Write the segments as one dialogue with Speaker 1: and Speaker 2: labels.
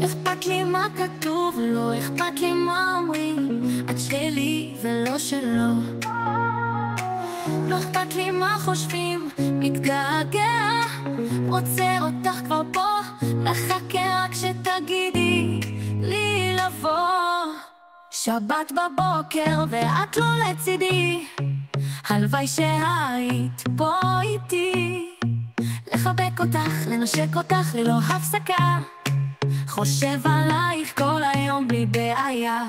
Speaker 1: אכפת לי מה כתוב, לא אכפת לי מה אומרים. את שלי ולא שלו. לא אכפת לי מה חושבים, מתגעגע, רוצה אותך כבר פה, מחכה רק שתגידי לי לבוא. שבת בבוקר ואת לא לצידי, הלוואי שהיית פה איתי. לחבק אותך, לנשק אותך ללא הפסקה, חושב עלייך כל היום בלי בעיה.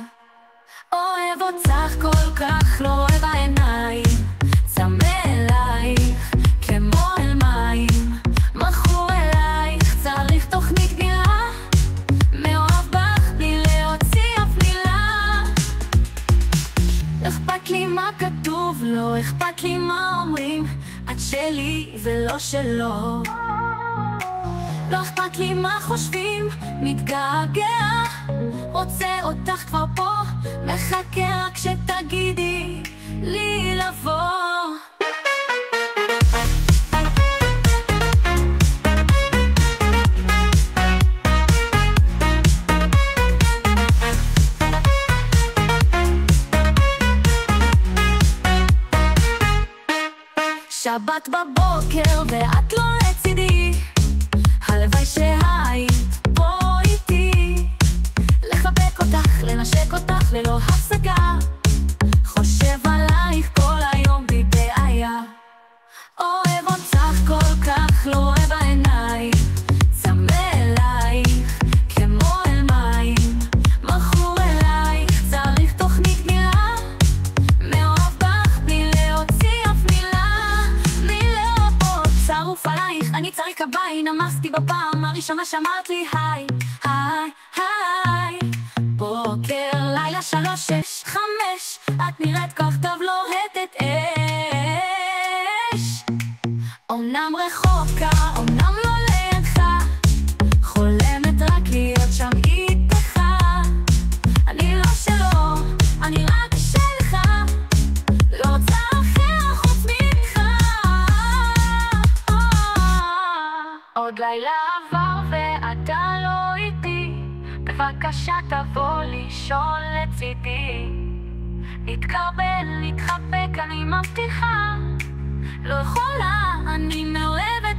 Speaker 1: אוהב אותך כל כך, לא אוהב העיניים, צמא אלייך כמו אל מים, מכור אלייך, צריך תוכנית גניעה, מאוהב בך בלי להוציא אף מילה. אכפת לי מה כתוב, לא אכפת לי מה אומרים. את שלי ולא שלו. לא אכפת לי מה חושבים, מתגעגע, רוצה אותך כבר פה, מחכה רק שתגידי לי לבוא. שבת בבוקר ואת לא לצידי, הלוואי שהיית פה איתי. לחבק אותך, לנשק אותך ללא הפסקה, חושב עלייך כל היום בלי בעיה. אוהב אותך כל כך, לא אוהב העיניים, צמא אלייך כמו אל מים, מכור אלייך, צריך תוכנית גניעה, מאוהב בך בלי להוציא אף מילה. בלי לראות צרוף עלייך, אני צריך כביי, נמסתי בפעם הראשונה שאמרת לי היי, היי, היי. בוקר, לילה, 3, 6, 5, את נראית כך טוב, לוהטת אש. אומנם רחוקה, אומנם לא לידך, חולמת רק להיות שם איתך. אני לא שלו, אני רק שלך, לא רוצה אחר חוץ ממך. עוד לילה עבר ואתה לא איתי, בבקשה תבוא לישון לצידי. נתקרבל, נתחבק, אני מבטיחה, לא יכולה, אני מאוהבת